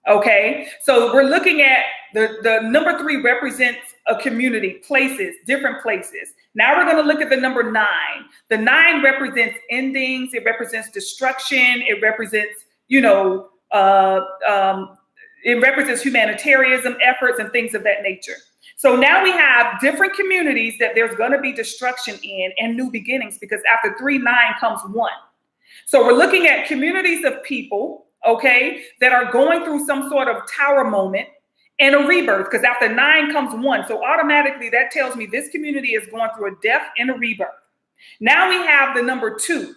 Okay, so we're looking at the number 3 represents a community, places, different places. Now we're going to look at the number 9. The 9 represents endings. It represents destruction. It represents, it represents humanitarianism efforts and things of that nature. So now we have different communities that there's going to be destruction in and new beginnings, because after 3, 9 comes 1. So we're looking at communities of people, okay, that are going through some sort of tower moment and a rebirth, because after 9 comes 1. So automatically that tells me this community is going through a death and a rebirth. Now we have the number 2,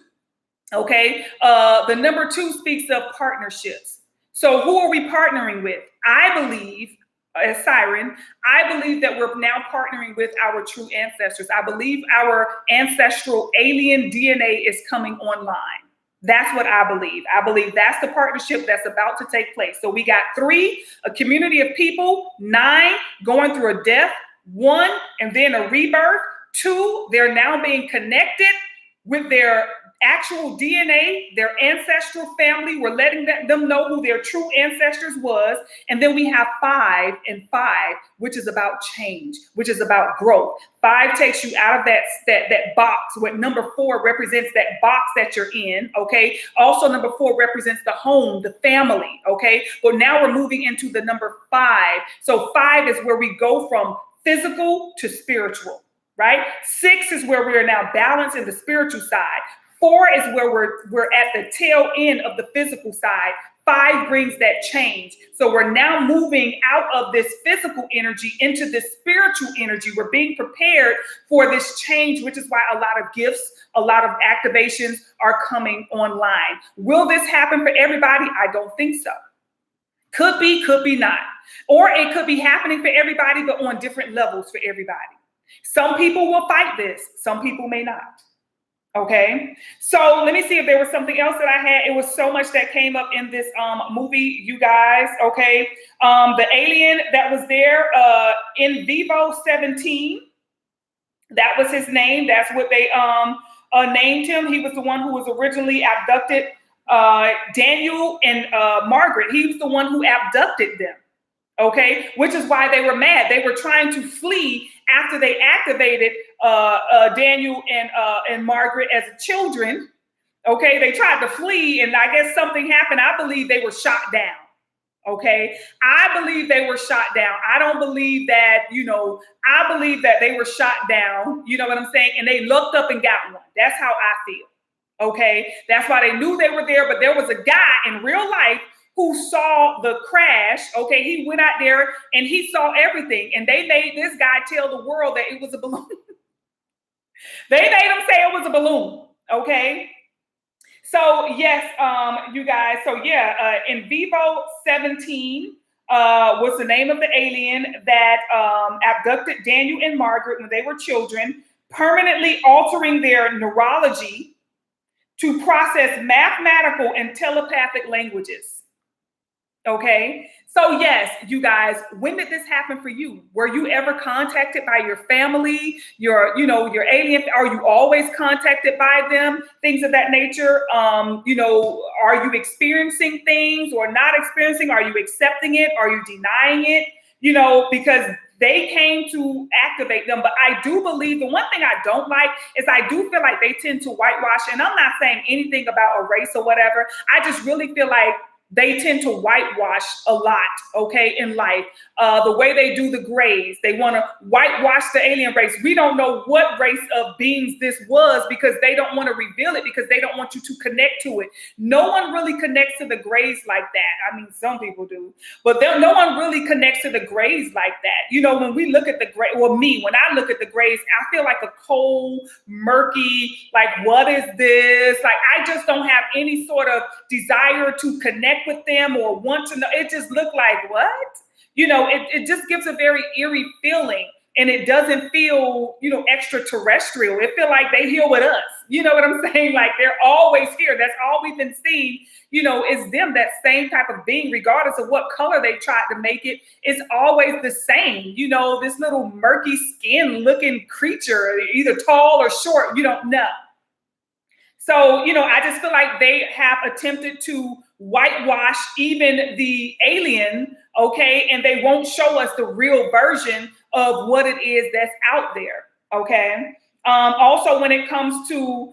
okay? The number 2 speaks of partnerships. So who are we partnering with? I believe, as Sighren, I believe that we're now partnering with our true ancestors. I believe our ancestral alien DNA is coming online. That's what I believe. I believe that's the partnership that's about to take place. So we got 3, a community of people, 9, going through a death, 1, and then a rebirth, 2, they're now being connected with their actual DNA, their ancestral family. We're letting them know who their true ancestors was. And then we have 5 and 5, which is about change, which is about growth. 5 takes you out of that box. What number 4 represents that box that you're in. Okay. Also, number 4 represents the home, the family. Okay. But now we're moving into the number 5. So 5 is where we go from physical to spiritual. Right? 6 is where we are now balanced in the spiritual side. 4 is where we're at the tail end of the physical side. 5 brings that change. So we're now moving out of this physical energy into this spiritual energy. We're being prepared for this change, which is why a lot of gifts, a lot of activations are coming online. Will this happen for everybody? I don't think so. Could be not. Or it could be happening for everybody, but on different levels for everybody. Some people will fight this. Some people may not. Okay. So let me see if there was something else that I had. It was so much that came up in this movie, you guys. Okay. The alien that was there, in vivo 17. That was his name. That's what they named him. He was the one who was originally abducted. Daniel and Margaret. He was the one who abducted them. Okay, which is why they were mad. They were trying to flee after they activated Daniel and Margaret as children. Okay, they tried to flee, and I guess something happened. I believe they were shot down. Okay, I believe they were shot down. I don't believe that, I believe that they were shot down. You know what I'm saying? And they looked up and got one. That's how I feel. Okay, that's why they knew they were there. But there was a guy in real life who saw the crash. Okay, he went out there and he saw everything. And they made this guy tell the world that it was a balloon. They made him say it was a balloon. Okay. So yes, you guys. So yeah, in vivo 17 was the name of the alien that abducted Daniel and Margaret when they were children, permanently altering their neurology to process mathematical and telepathic languages. Okay. So yes, you guys, when did this happen for you? Were you ever contacted by your family, your alien? Are you always contacted by them? Things of that nature. Are you experiencing things or not experiencing? Are you accepting it? Are you denying it? Because they came to activate them. But I do believe the one thing I don't like is I do feel like they tend to whitewash. And I'm not saying anything about a race or whatever. I just really feel like they tend to whitewash a lot, okay, in life. The way they do the grays, they want to whitewash the alien race. We don't know what race of beings this was because they don't want to reveal it, because they don't want you to connect to it. No one really connects to the grays like that. I mean, some people do, but no one really connects to the grays like that. When we look at the gray, when I look at the grays, I feel like a cold, murky, like, what is this? Like, I just don't have any sort of desire to connect with them or want to know. It just looked like, what? It just gives a very eerie feeling, and it doesn't feel, extraterrestrial. It feels like they here with us. You know what I'm saying? Like, they're always here. That's all we've been seeing, is them, that same type of being, regardless of what color they tried to make it. It's always the same, this little murky skin looking creature, either tall or short, you don't know. So, I just feel like they have attempted to whitewash even the alien, okay? And they won't show us the real version of what it is that's out there, okay? Also, when it comes to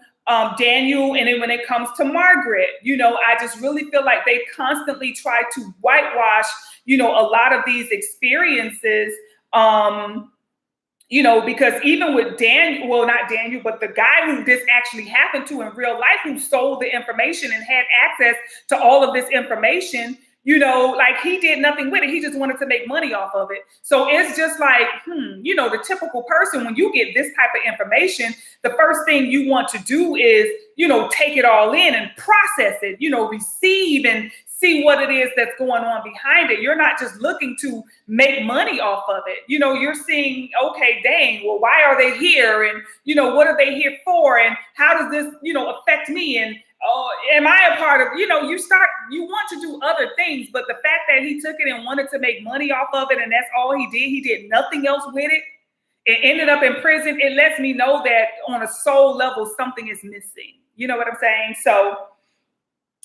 Daniel, and then when it comes to Margaret, I just really feel like they constantly try to whitewash, a lot of these experiences, because even with Daniel, well, not Daniel, but the guy who this actually happened to in real life, who sold the information and had access to all of this information, like, he did nothing with it. He just wanted to make money off of it. So it's just like, the typical person, when you get this type of information, the first thing you want to do is, take it all in and process it, receive and see what it is that's going on behind it. You're not just looking to make money off of it. You're seeing, okay, dang, well, why are they here? And, what are they here for? And how does this, affect me? And, am I a part of, you want to do other things, but the fact that he took it and wanted to make money off of it, and that's all he did nothing else with it, it ended up in prison. It lets me know that on a soul level, something is missing. You know what I'm saying? So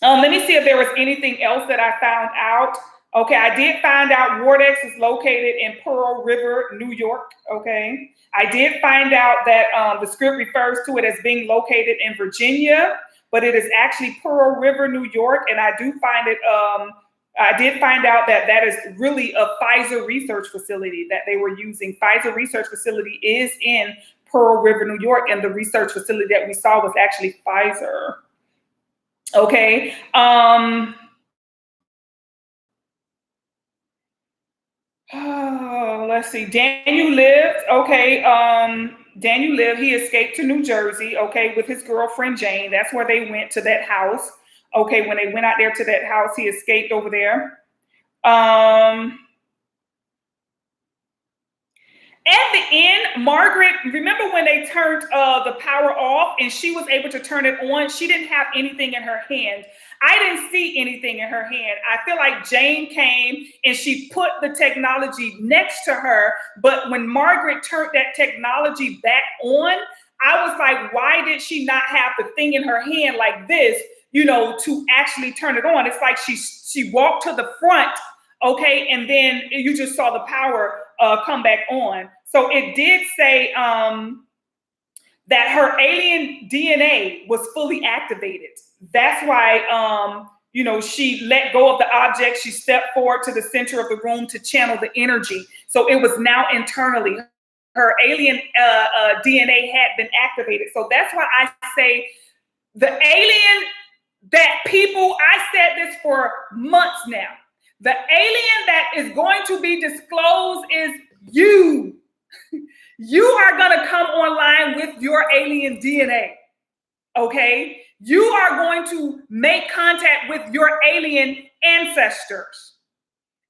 let me see if there was anything else that I found out. Okay, I did find out Wardex is located in Pearl River, New York. Okay, I did find out that the script refers to it as being located in Virginia, but it is actually Pearl River, New York. And I do find it, I did find out that that is really a Pfizer research facility that they were using. Pfizer research facility is in Pearl River, New York, and the research facility that we saw was actually Pfizer. Okay. Oh, let's see. Daniel lived. Okay. Daniel lived. He escaped to New Jersey. Okay, with his girlfriend Jane. That's where they went, to that house. Okay, when they went out there to that house, he escaped over there. At the end, Margaret, remember when they turned the power off and she was able to turn it on? She didn't have anything in her hand. I didn't see anything in her hand. I feel like Jane came and she put the technology next to her. But when Margaret turned that technology back on, I was like, why did she not have the thing in her hand like this, you know, to actually turn it on? It's like she walked to the front, okay, and then you just saw the power come back on. So it did say that her alien DNA was fully activated. That's why, you know, she let go of the object. She stepped forward to the center of the room to channel the energy. So it was now internally. Her alien DNA had been activated. So that's why I say the alien that people, I said this for months now, the alien that is going to be disclosed is you. You are going to come online with your alien DNA. Okay? You are going to make contact with your alien ancestors.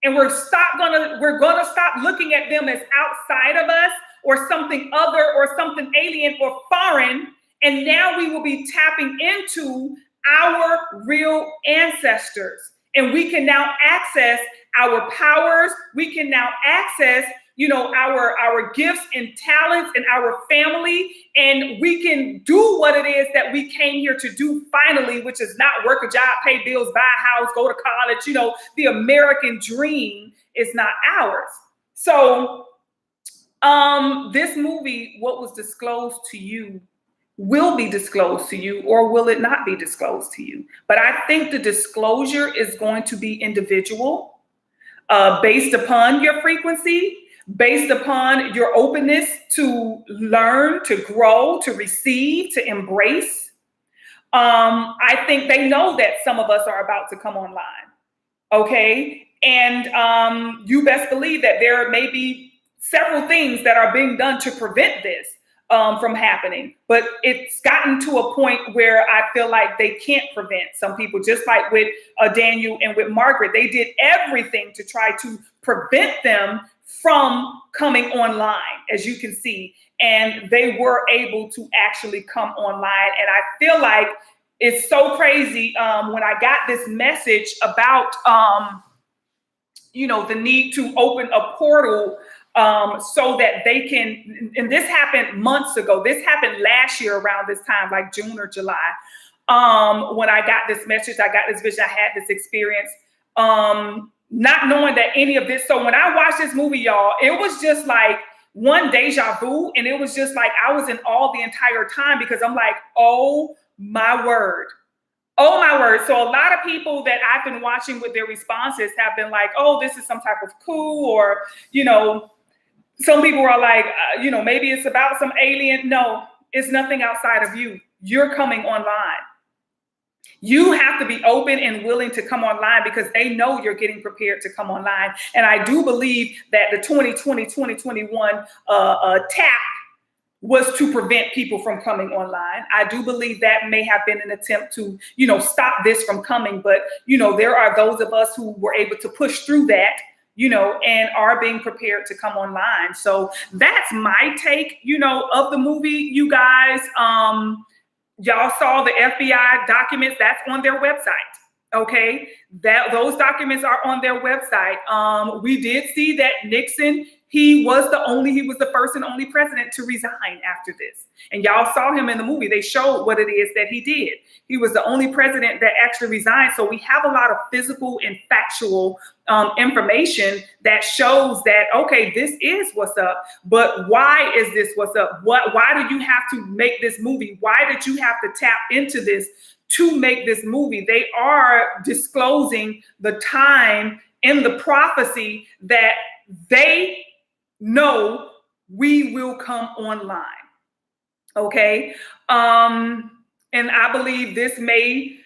And we're going to stop looking at them as outside of us or something other or something alien or foreign. And now we will be tapping into our real ancestors. And we can now access our powers. We can now access, you know, our gifts and talents and our family. And we can do what it is that we came here to do finally, which is not work a job, pay bills, buy a house, go to college. You know, the American dream is not ours. So this movie, what was disclosed to you, will be disclosed to you, or will it not be disclosed to you? But I think the disclosure is going to be individual, based upon your frequency, based upon your openness to learn, to grow, to receive, to embrace. I think they know that some of us are about to come online. Okay. And you best believe that there may be several things that are being done to prevent this from happening. But it's gotten to a point where I feel like they can't prevent some people, just like with Daniel and with Margaret. They did everything to try to prevent them from coming online, as you can see. And they were able to actually come online. And I feel like it's so crazy when I got this message about, you know, the need to open a portal so that they can, and this happened months ago. This happened last year around this time, like June or July. When I got this message, I got this vision, I had this experience, not knowing that any of this. So when I watched this movie, y'all, it was just like one deja vu. And it was just like, I was in awe the entire time, because I'm like, oh my word. Oh my word. So a lot of people that I've been watching with their responses have been like, oh, this is some type of coup, or, you know, some people are like, you know, maybe it's about some alien. No, it's nothing outside of you. You're coming online. You have to be open and willing to come online, because they know you're getting prepared to come online. And I do believe that the 2020-2021 tap was to prevent people from coming online. I do believe that may have been an attempt to, you know, stop this from coming. But, you know, there are those of us who were able to push through that, you know, and are being prepared to come online. So that's my take, you know, of the movie, you guys. Y'all saw the FBI documents. That's on their website. Okay, those documents are on their website. We did see that Nixon he was the first and only president to resign after this. And y'all saw him in the movie. They showed what it is that he did. He was the only president that actually resigned. So we have a lot of physical and factual information that shows that, okay, this is what's up. But why is this what's up? Why do you have to make this movie? Why did you have to tap into this to make this movie? They are disclosing the time in the prophecy that they know we will come online. Okay. And I believe this may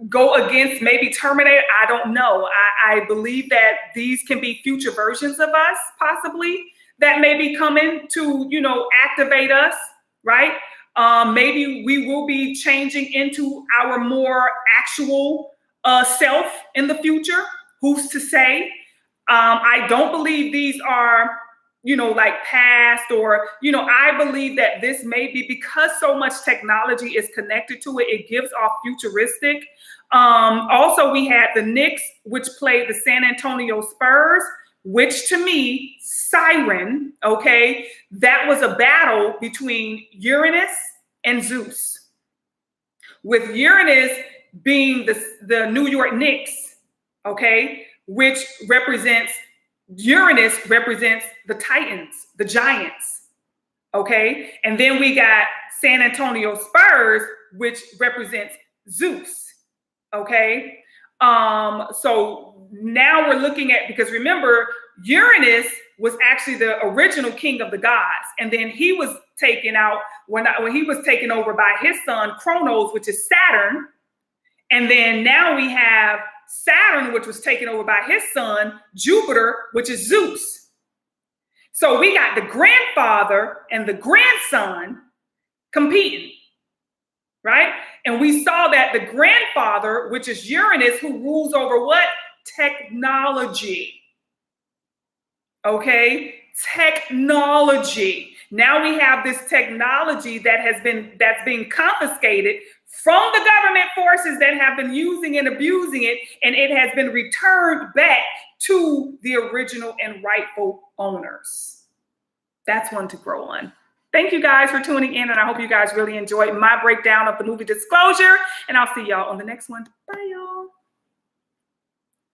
go against maybe Terminator. I don't know. I believe that these can be future versions of us, possibly, that may be coming to, activate us, right? Maybe we will be changing into our more actual self in the future. Who's to say? I don't believe these are, like past or, I believe that this may be because so much technology is connected to it. It gives off futuristic. Also, we had the Knicks, which played the San Antonio Spurs, which to me, Sighren, okay, that was a battle between Uranus and Zeus, with Uranus being the New York Knicks, okay, which Uranus represents the Titans, the Giants, okay? And then we got San Antonio Spurs, which represents Zeus, okay? So now we're looking at, because remember, Uranus was actually the original king of the gods. And then he was taken out when he was taken over by his son, Kronos, which is Saturn. And then now we have Saturn, which was taken over by his son, Jupiter, which is Zeus. So we got the grandfather and the grandson competing, right? And we saw that the grandfather, which is Uranus, who rules over what? Technology. Okay? Technology. Now we have this technology that's being confiscated from the government forces that have been using and abusing it, and it has been returned back to the original and rightful owners. That's one to grow on. Thank you guys for tuning in, and I hope you guys really enjoyed my breakdown of the movie Disclosure, and I'll see y'all on the next one. Bye, y'all.